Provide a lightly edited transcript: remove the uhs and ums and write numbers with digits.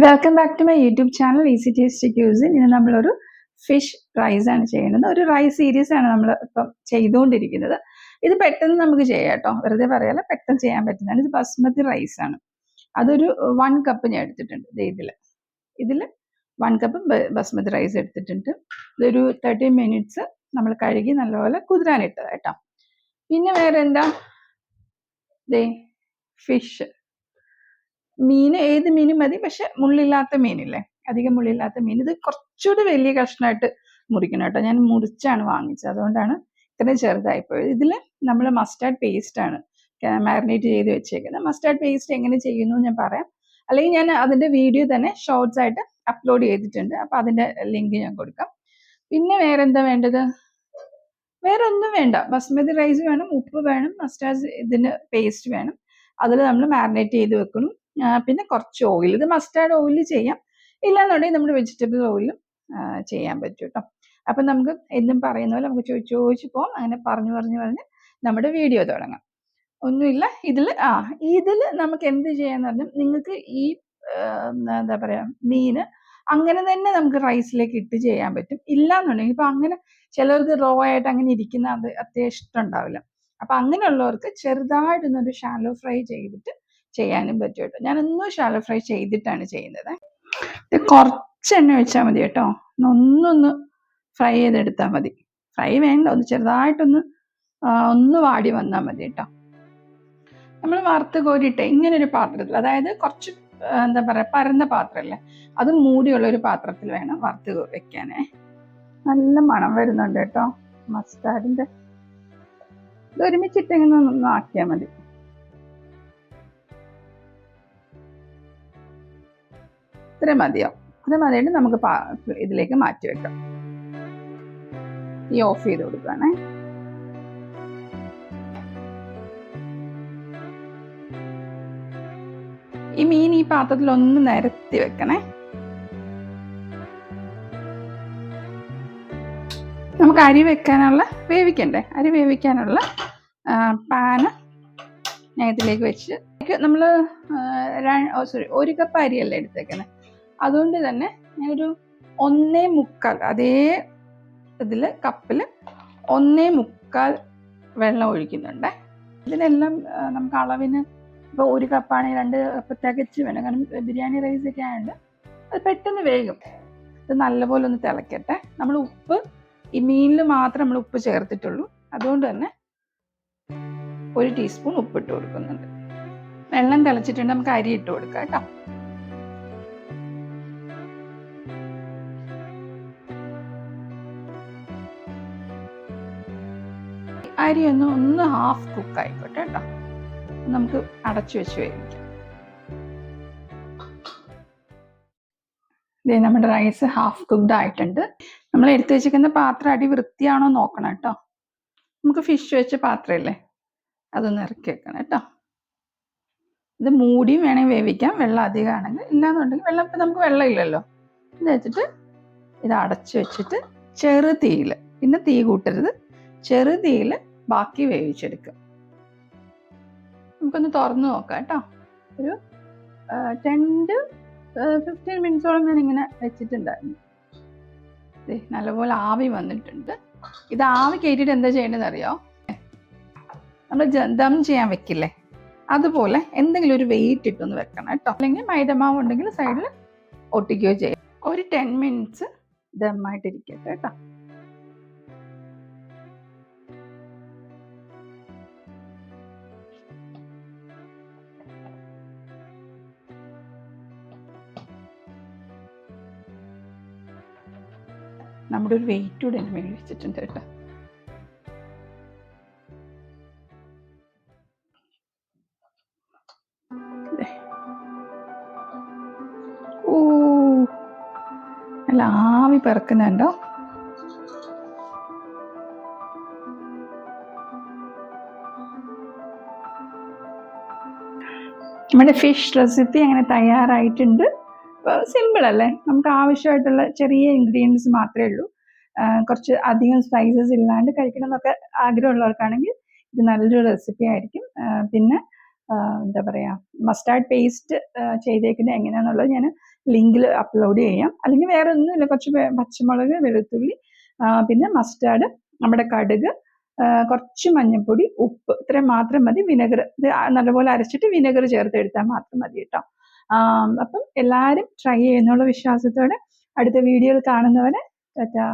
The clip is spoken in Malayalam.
Welcome back to my YouTube channel easy tasty cuisine. ഇന്ന് നമ്മളൊരു ഫിഷ് റൈസ് ആണ് ചെയ്യുന്നത്. ഒരു റൈസ് സീരീസ് ആണ് നമ്മൾ ഇപ്പം ചെയ്തുകൊണ്ടിരിക്കുന്നത്. ഇത് പെട്ടെന്ന് നമുക്ക് ചെയ്യാം കേട്ടോ, വെറുതെ പറയാല്ല, പെട്ടെന്ന് ചെയ്യാൻ പറ്റുന്നതാണ്. ഇത് ബസ്മതി റൈസ് ആണ്. അതൊരു 1 കപ്പ് ഞാൻ എടുത്തിട്ടുണ്ട്. ഇതിൽ 1 കപ്പ് ബസ്മതി റൈസ് എടുത്തിട്ടുണ്ട്. ഇതൊരു 30 മിനിറ്റ്സ് നമ്മൾ കഴുകി നല്ലപോലെ കുതിരാനിട്ടത് കേട്ടോ. പിന്നെ വേറെ എന്താ, ഫിഷ്, മീൻ, ഏത് മീനും മതി, പക്ഷെ മുള്ളില്ലാത്ത മീനില്ലേ, അധികം മുള്ളില്ലാത്ത മീൻ. ഇത് കുറച്ചുകൂടി വലിയ കഷ്ണമായിട്ട് മുറിക്കണം കേട്ടോ. ഞാൻ മുറിച്ചാണ് വാങ്ങിച്ചത്, അതുകൊണ്ടാണ് ഇത്രയും ചെറുതായിപ്പോയത്. ഇതിൽ നമ്മൾ മസ്റ്റാർഡ് പേസ്റ്റ് ആണ് മാരിനേറ്റ് ചെയ്ത് വെച്ചേക്കുന്നത്. മസ്റ്റാർഡ് പേസ്റ്റ് എങ്ങനെ ചെയ്യുന്നു ഞാൻ പറയാം, അല്ലെങ്കിൽ ഞാൻ അതിൻ്റെ വീഡിയോ തന്നെ ഷോർട്സ് ആയിട്ട് അപ്ലോഡ് ചെയ്തിട്ടുണ്ട്, അപ്പോൾ അതിൻ്റെ ലിങ്ക് ഞാൻ കൊടുക്കാം. പിന്നെ വേറെ എന്താ വേണ്ടത്? വേറെ ഒന്നും വേണ്ട. ബസ്മതി റൈസ് വേണം, ഉപ്പ് വേണം, മസ്റ്റാർഡ് ഇതിന് പേസ്റ്റ് വേണം. അതിൽ നമ്മൾ മാരിനേറ്റ് ചെയ്ത് വെക്കണം. പിന്നെ കുറച്ച് ഓയിൽ, ഇത് മസ്റ്റാർഡ് ഓയിൽ ചെയ്യാം, ഇല്ലാന്നുണ്ടെങ്കിൽ നമ്മുടെ വെജിറ്റബിൾ ഓയിലും ചെയ്യാൻ പറ്റും കേട്ടോ. അപ്പം നമുക്ക് എന്നും പറയുന്ന പോലെ നമുക്ക് ചോദിച്ചു പോകാം. അങ്ങനെ പറഞ്ഞ് നമ്മുടെ വീഡിയോ തുടങ്ങാം. ഒന്നുമില്ല, ഇതിൽ നമുക്ക് എന്ത് ചെയ്യാന്ന് പറഞ്ഞാൽ, നിങ്ങൾക്ക് ഈ എന്താ പറയുക, മീന് അങ്ങനെ തന്നെ നമുക്ക് റൈസിലേക്ക് ഇട്ട് ചെയ്യാൻ പറ്റും. ഇല്ലാന്നുണ്ടെങ്കിൽ ഇപ്പം അങ്ങനെ ചിലർക്ക് റോ ആയിട്ട് അങ്ങനെ ഇരിക്കുന്ന അത് അത്യാവശ്യം ഇഷ്ടമുണ്ടാവില്ല. അപ്പം അങ്ങനെയുള്ളവർക്ക് ചെറുതായിട്ടൊന്നൊരു ഷാലോ ഫ്രൈ ചെയ്തിട്ട് ചെയ്യാനും പറ്റും കേട്ടോ. ഞാനൊന്നും ഷാലോ ഫ്രൈ ചെയ്തിട്ടാണ് ചെയ്യുന്നത്. കുറച്ച് എണ്ണ ഒഴിച്ചാൽ മതി കേട്ടോ. ഒന്നൊന്ന് ഫ്രൈ ചെയ്തെടുത്താൽ മതി. ഫ്രൈ വേണ്ട, ഒന്ന് ചെറുതായിട്ടൊന്ന് ഒന്ന് വാടി വന്നാൽ മതി കേട്ടോ. നമ്മൾ വറുത്ത് കോരിയിട്ട് ഇങ്ങനൊരു പാത്രത്തിൽ, അതായത് കുറച്ച് എന്താ പറയുക, പരന്ന പാത്രമല്ലേ, അത് മൂടിയുള്ള ഒരു പാത്രത്തിൽ വേണം വറുത്ത് വെക്കാനേ. നല്ല മണം വരുന്നുണ്ട് കേട്ടോ മസ്റ്റാർഡിൻ്റെ. ഇത് ഒരുമിച്ചിട്ട് ഇങ്ങനെ ഒന്ന് ആക്കിയാൽ മതി. ഇത്ര മതിയാവും. ഇത്ര മതിയായിട്ട് നമുക്ക് ഇതിലേക്ക് മാറ്റി വെക്കാം. ഈ ഓഫ് ചെയ്ത് കൊടുക്കുകയാണേ. ഈ മീൻ ഈ പാത്രത്തിൽ ഒന്ന് നിരത്തി വെക്കണേ. നമുക്ക് അരി വേവിക്കാനുള്ള പാന് ഞാൻ ഇതിലേക്ക് വെച്ച്, നമ്മൾ 1 കപ്പ് അരിയല്ലേ എടുത്തേക്കുന്നത്, അതുകൊണ്ട് തന്നെ ഞാനൊരു 1.25, അതേ ഇതിൽ കപ്പിൽ 1.25 വെള്ളം ഒഴിക്കുന്നുണ്ട്. ഇതിനെല്ലാം നമുക്ക് അളവിന് ഇപ്പോൾ 1 കപ്പാണെങ്കിൽ 2 കപ്പ് തികച്ച് വേണം, കാരണം ബിരിയാണി റൈസ് ഒക്കെ ആയതുകൊണ്ട് അത് പെട്ടെന്ന് വേകും. ഇത് നല്ലപോലെ ഒന്ന് തിളക്കട്ടെ. നമ്മൾ ഉപ്പ് ഈ മീനിൽ മാത്രം നമ്മൾ ഉപ്പ് ചേർത്തിട്ടുള്ളൂ, അതുകൊണ്ട് തന്നെ 1 ടീസ്പൂൺ ഉപ്പിട്ട് കൊടുക്കുന്നുണ്ട്. വെള്ളം തിളച്ചിട്ടുണ്ട്, നമുക്ക് അരി ഇട്ട് കൊടുക്കാം കേട്ടോ. അരി ഒന്ന് ഹാഫ് കുക്ക് ആയിക്കോട്ടെ കേട്ടോ. നമുക്ക് അടച്ചു വെച്ച് വേവിക്കാം. നമ്മുടെ റൈസ് ഹാഫ് കുക്ക്ഡ് ആയിട്ടുണ്ട്. നമ്മൾ എടുത്തു വെച്ചിരിക്കുന്ന പാത്രം അടി വൃത്തിയാണോ നോക്കണം കേട്ടോ. നമുക്ക് ഫിഷ് വെച്ച പാത്രമില്ലേ, അതൊന്ന് ഇറക്കി വെക്കണം കേട്ടോ. ഇത് മൂടിയും വേണമെങ്കിൽ വേവിക്കാം, വെള്ളം അധികമാണെങ്കിൽ. ഇല്ലാന്നുണ്ടെങ്കിൽ വെള്ളം, ഇപ്പം നമുക്ക് വെള്ളം ഇല്ലല്ലോ, ഇത് വെച്ചിട്ട് ഇത് അടച്ചു വെച്ചിട്ട് ചെറുതീയിൽ, പിന്നെ തീ കൂട്ടരുത്, ചെറുതീയിൽ ബാക്കി വേവിച്ചെടുക്കുക. നമുക്കൊന്ന് തുറന്നു നോക്കാം കേട്ടോ. ഒരു 10 to 15 മിനിറ്റ്സോളം ഞാൻ ഇങ്ങനെ വെച്ചിട്ടുണ്ടായിരുന്നു. നല്ലപോലെ ആവി വന്നിട്ടുണ്ട്. ഇത് ആവി കയറ്റിയിട്ട് എന്താ ചെയ്യേണ്ടതെന്ന് അറിയോ? നമ്മൾ ദം ചെയ്യാൻ വെക്കില്ലേ, അതുപോലെ എന്തെങ്കിലും ഒരു വെയിറ്റ് ഇട്ടൊന്ന് വെക്കണം കേട്ടോ. അല്ലെങ്കിൽ മൈദമാവ് ഉണ്ടെങ്കിൽ സൈഡിൽ ഒട്ടിക്കുകയോ ചെയ്യാം. ഒരു 10 മിനിറ്റ്സ് ദമ്മായിട്ടിരിക്കട്ടെ കേട്ടോ. നമ്മുടെ ഒരു വെയിറ്റ് കൂടെ എൻ്റെ മേളിൽ വെച്ചിട്ടുണ്ട് കേട്ടോ. നല്ല ആവി പറക്കുന്നുണ്ടോ? നമ്മുടെ ഫിഷ് റെസിപ്പി അങ്ങനെ തയ്യാറായിട്ടുണ്ട്. സിമ്പിൾ അല്ലേ, നമുക്ക് ആവശ്യമായിട്ടുള്ള ചെറിയ ഇൻഗ്രീഡിയൻസ് മാത്രമേ ഉള്ളൂ. കുറച്ച് അധികം സ്പൈസസ് ഇല്ലാണ്ട് കഴിക്കണം എന്നൊക്കെ ആഗ്രഹമുള്ളവർക്കാണെങ്കിൽ ഇത് നല്ലൊരു റെസിപ്പി ആയിരിക്കും. പിന്നെ എന്താ പറയുക മസ്റ്റാർഡ് പേസ്റ്റ് ചെയ്തേക്കുന്നത് എങ്ങനെയാണെന്നുള്ളത് ഞാൻ ലിങ്കിൽ അപ്ലോഡ് ചെയ്യാം. അല്ലെങ്കിൽ വേറെ ഒന്നുമില്ല, കുറച്ച് പച്ചമുളക്, വെളുത്തുള്ളി, പിന്നെ മസ്റ്റാർഡ്, നമ്മുടെ കടുക്, കുറച്ച് മഞ്ഞൾപ്പൊടി, ഉപ്പ്, ഇത്രയും മാത്രം മതി. വിനെഗർ ഇത് നല്ലപോലെ അരച്ചിട്ട് വിനെഗർ ചേർത്ത് എടുത്താൽ മാത്രം മതി കേട്ടോ. അപ്പം എല്ലാവരും ട്രൈ ചെയ്യുന്നുള്ള വിശ്വാസത്തോടെ അടുത്ത വീഡിയോയിൽ കാണുന്നവരെ ടാറ്റാ.